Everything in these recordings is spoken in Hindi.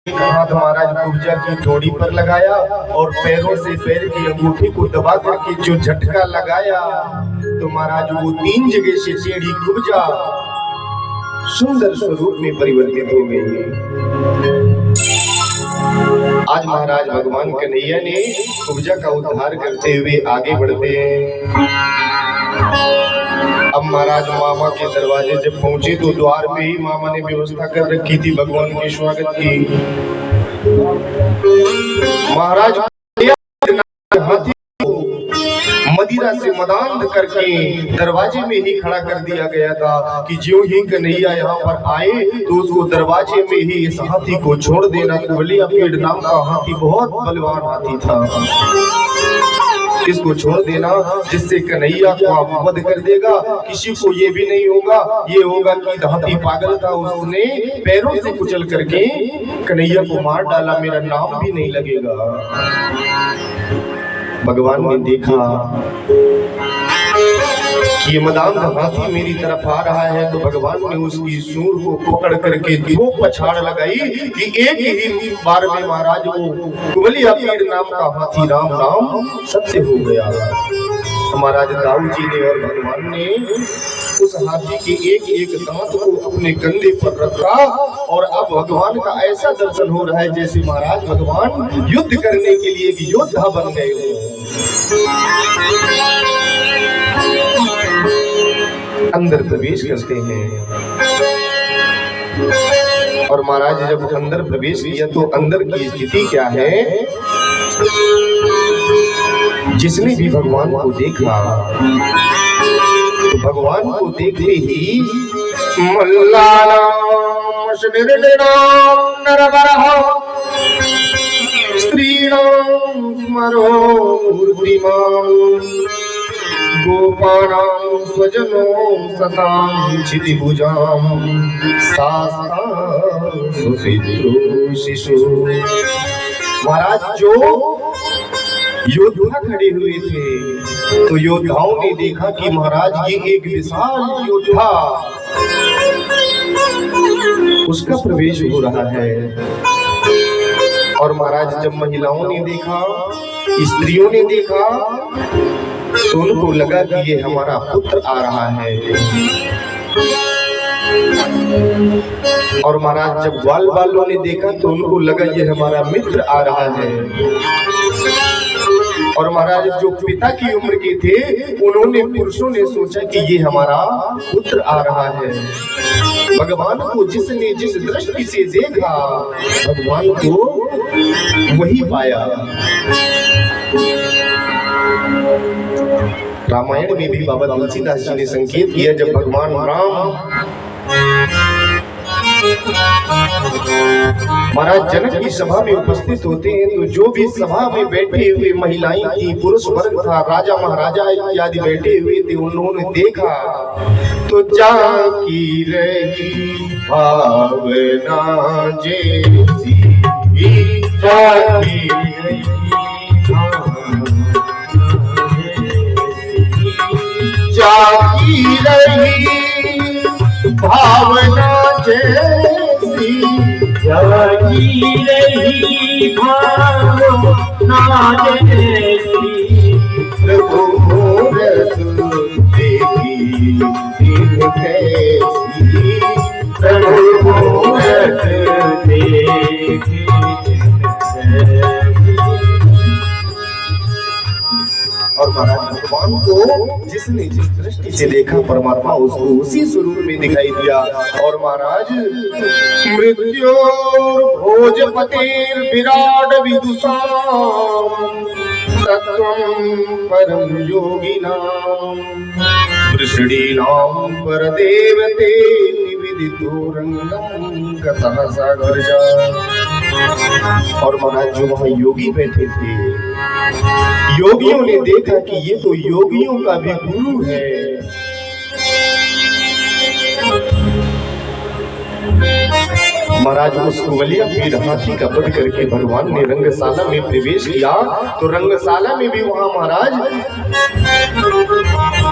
हाथ महाराज कुब्जा की थोड़ी पर लगाया और पैरों से पैर की अंगूठी को दबा करके जो झटका लगाया तो महाराज वो 3 जगह से टेढ़ी कुब्जा सुंदर स्वरूप में परिवर्तित हो गई। आज महाराज भगवान कन्हैया ने कुब्जा का उद्धार करते हुए आगे बढ़ते हैं। अब महाराज मामा के दरवाजे जब पहुंचे तो द्वार पे ही मामा ने व्यवस्था कर रखी थी भगवान के स्वागत की। महाराज हाथी को मदिरा से मदान करके दरवाजे में ही खड़ा कर दिया गया था कि ज्यों ही कन्हैया यहाँ पर आए तो उसको दरवाजे में ही इस हाथी को छोड़ देना। कुबलिया पेड़ नाम का हाथी बहुत बलवान हाथी था, इसको छोड़ देना जिससे कन्हैया को वध कर देगा। किसी को ये भी नहीं होगा, ये होगा कि हाथी पागल था, उसने पैरों से कुचल करके कन्हैया को मार डाला, मेरा नाम भी नहीं लगेगा। भगवान ने देखा कि ये मदान हाथी मेरी तरफ आ रहा है तो भगवान ने उसकी सूंड को पकड़ करके 2 पछाड़ लगाई कि एक ही बार में महाराज वो कुबलिया पेड़ नाम का हाथी नाम सत्य हो गया। महाराज दाऊ जी ने और भगवान ने उस हाथी के एक दांत को अपने कंधे पर रखा और अब भगवान का ऐसा दर्शन हो रहा है जैसे महाराज भगवान युद्ध करने के लिए एक योद्धा बन गए हो। अंदर प्रवेश करते हैं और महाराज जब अंदर प्रवेश किया तो अंदर की स्थिति क्या है, जिसने भी भगवान को देखा तो भगवान को देखते ही मल्लानाम शबिरनाम नरवरह स्त्रीणाम स्मरो मूर्तिमान गोपानां स्वजनों सतां क्षितिभुजां सास्तां सुपितृ शिशु। महाराज जो योद्धा खड़े हुए थे तो योद्धाओं ने देखा कि महाराज ये एक विशाल योद्धा उसका प्रवेश हो रहा है। और महाराज जब महिलाओं ने देखा, स्त्रियों ने देखा तो उनको लगा कि ये हमारा पुत्र आ रहा है। और महाराज जब ग्वाल बालों ने देखा तो उनको लगा ये हमारा मित्र आ रहा है। और महाराज जो पिता की उम्र के थे उन्होंने पुरुषों ने सोचा कि ये हमारा पुत्र आ रहा है। भगवान को जिसने जिस दृष्टि से देखा भगवान को वही पाया। रामायण में भी बाबा तुलसीदास जी ने संकेत किया, जब भगवान राम महाराज जनक की सभा में उपस्थित होते हैं तो जो भी सभा में बैठे हुए महिलाएं थी, पुरुष वर्ग था, राजा महाराजा इत्यादि बैठे हुए थे, उन्होंने देखा तो जाकी रही भावना जैसी जाकी रही जागी रही भावना जैसी जागी रही भावना जैसी प्रभु मूरत देखी दिन कैसी प्रभु मूरत देखी। और महाराज भगवान को जिसने जिस दृष्टि से देखा परमात्मा उसको उसी स्वरूप में दिखाई दिया। और महाराज मृत्यु भोजपतिर विराट विदुषाम तत्वं परम योगिनाम वृषणीनाम परदेवते विदितो रंगम गतः सागरजा। और महाराज जो वहां योगी बैठे थे, योगियों ने देखा कि ये तो योगियों का भी गुरु है। महाराज उस कुवलिया पीड़ हाथी का वध करके भगवान ने रंगशाला में प्रवेश किया। तो रंगशाला में भी वहां महाराज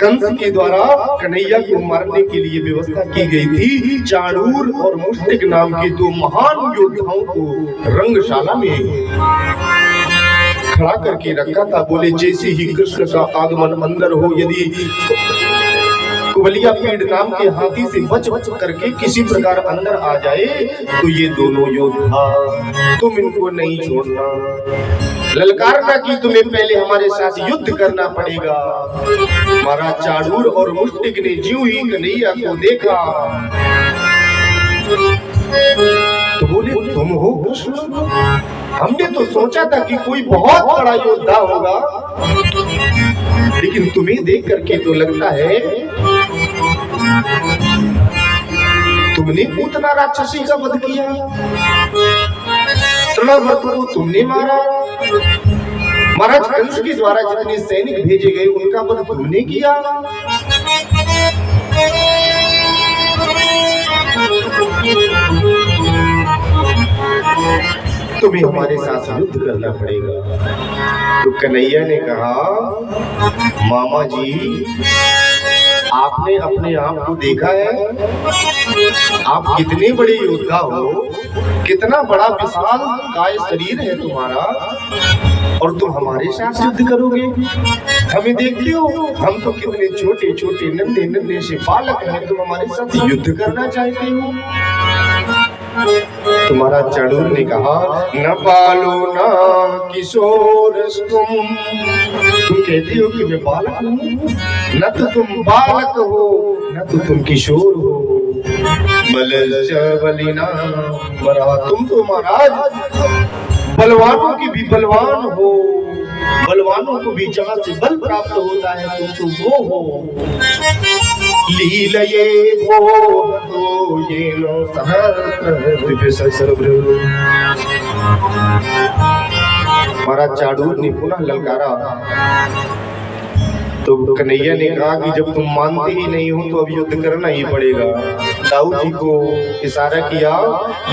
कंस के द्वारा कन्हैया को मारने के लिए व्यवस्था की गई थी। चाणूर और मुष्टिक नाम के दो महान योद्धाओं को रंगशाला में खड़ा करके रखा था। बोले जैसे ही कृष्ण का आगमन अंदर हो, यदि कुवलिया पीड़ नाम के हाथी से बच करके किसी प्रकार अंदर आ जाए तो ये दोनों योद्धा तुम इनको नहीं छोड़ना, ललकारना कि तुम्हें पहले हमारे साथ युद्ध करना पड़ेगा। महाराज चाणूर और मुष्टिक ने ज्यों ही कन्हैया को देखा तो बोले तुम हो कृष्ण? हमने तो सोचा था कि कोई बहुत बड़ा योद्धा होगा, लेकिन तुम्हें देख करके तो लगता है तुमने पूतना राक्षसी का वध किया, तृणावर्त को तुमने मारा। महाराज कंस के द्वारा जितने सैनिक भेजे गए उनका वध तुमने किया। तुम्हें हमारे साथ युद्ध करना पड़ेगा। तो कन्हैया ने कहा मामा जी, आपने अपने आप को देखा है? आप कितने बड़े योद्धा हो, कितना बड़ा विशाल काय शरीर है तुम्हारा, और तुम हमारे साथ युद्ध करोगे? हमें देखते हो, हम तो कितने छोटे छोटे नन्हे नन्हे से बालक हैं, तुम हमारे साथ युद्ध करना चाहते हो? तुम्हारा चाणूर ने कहा न बालो न किशोर तुम कहते हो कि मैं बालक हूँ, न तो तुम बालक हो न तो तुम किशोर हो। बलिना बरा, तुम तो महाराज बलवानों की भी बलवान हो, बलवानों को भी जहाँ से बल प्राप्त होता है तुम तो वो हो। लीलये वो तो ये नो महाराज चाणूर ने पुनः ललकारा। तो कन्हैया ने कहा कि जब तुम मानते ही नहीं हो तो अब युद्ध करना ही पड़ेगा। दाऊ जी को इशारा किया।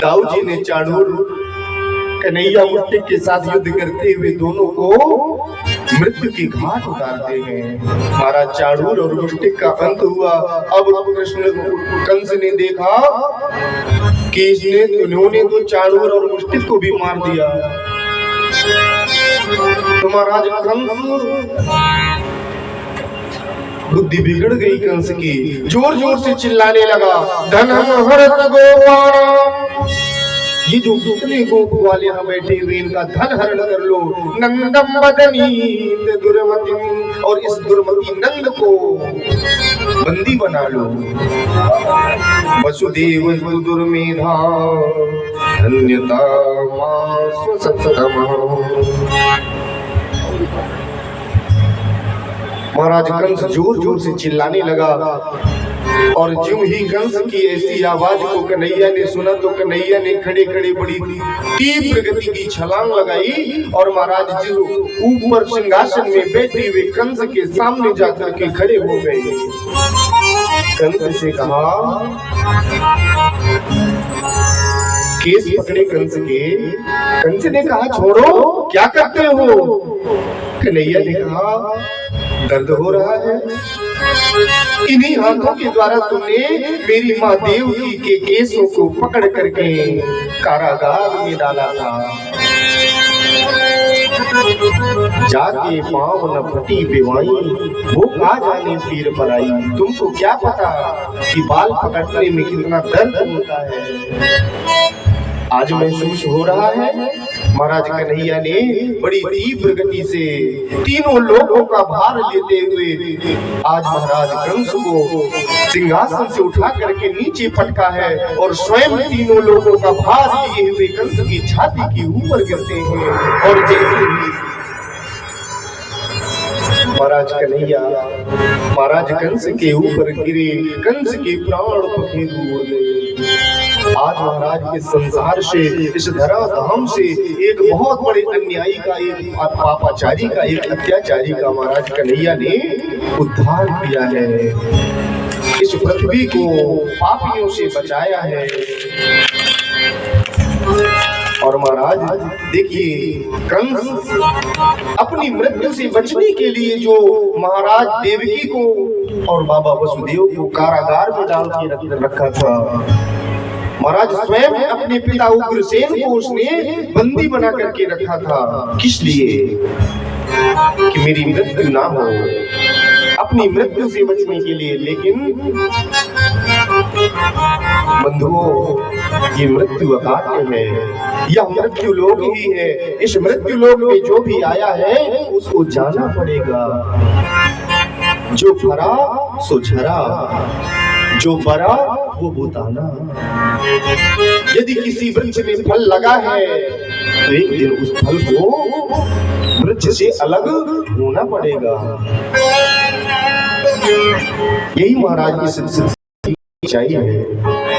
दाऊ जी ने चाणूर कन्हैया मुष्टिक के साथ युद्ध करते हुए दोनों को मृत्यु की घाट उतारते हैं। महाराज चाणूर और मुष्टिक का अंत हुआ। अब कृष्ण कंस ने देखा कि उन्होंने तो चाणूर और मुष्टिक को भी मार दिया। तो महाराज कंस बुद्धि बिगड़ गई कंस की, जोर जोर से चिल्लाने लगा धन हरत गोपाल, ये जो कितने गोप वाले यहाँ बैठे हुए इनका धन हरण कर लो। नंदम बदनी दुर्मति, और इस दुर्मति नंद को बंदी बना लो। वसुदेव दुर्मेधा धन्यता महाराज कंस जोर जोर से चिल्लाने लगा, और ज्यों ही कंस की ऐसी आवाज को कन्हैया ने सुना तो कन्हैया ने खड़े खड़े बड़ी तीव्र गति की छलांग लगाई और महाराज जी ऊपर सिंहासन में बैठे हुए कंस के सामने जाकर के खड़े हो गए। कंस से कहा, केस पकड़े कंस के। कंस ने कहा छोड़ो, क्या करते हो? कन्हैया ने कहा दर्द हो रहा है, इन्हीं हाथों के द्वारा तुमने मेरी माँ देवकी के केसों को पकड़ करके कारागार में डाला था। जाके पाँव न फटी बेवाई, वो कहा जाने पीर पर आई। तुमको क्या पता कि बाल पकड़ने में कितना दर्द होता है, आज महसूस हो रहा है। महाराज कन्हैया ने बड़ी तीव्र गति से तीनों लोगों का भार लेते हुए आज महाराज कंस को सिंहासन से उठा करके नीचे पटका है और स्वयं तीनों लोगों का भार लिए हुए कंस की छाती के ऊपर गिरते हैं। और जैसे ही महाराज कन्हैया महाराज कंस के ऊपर गिरे, कंस के प्राण पखेरु उड़ गए। आज महाराज इस संसार से, इस धरा धाम से एक बहुत बड़े अन्यायी का, एक पापाचारी का, एक अत्याचारी का महाराज कन्हैया ने उद्धार किया है। इस पृथ्वी को पापियों से बचाया है। और महाराज देखिए, कंस अपनी मृत्यु से बचने के लिए जो महाराज देवकी को और बाबा वसुदेव को कारागार में डाल के रखा था, महाराज स्वयं अपने पिता उग्रसेन को उसने बंदी बना करके रखा था। किस लिए? कि मेरी मृत्यु ना हो, अपनी मृत्यु से बचने के लिए। लेकिन बंधुओं, ये मृत्यु अकाट्य है, यह मृत्यु लोक ही है। इस मृत्यु लोक में जो भी आया है उसको जाना पड़ेगा। जो फरा सो झरा, जो बरा वो बुताना। यदि किसी वृक्ष में फल लगा है तो एक दिन उस फल को वृक्ष से अलग होना पड़ेगा। यही महाराज की सच्चाई है।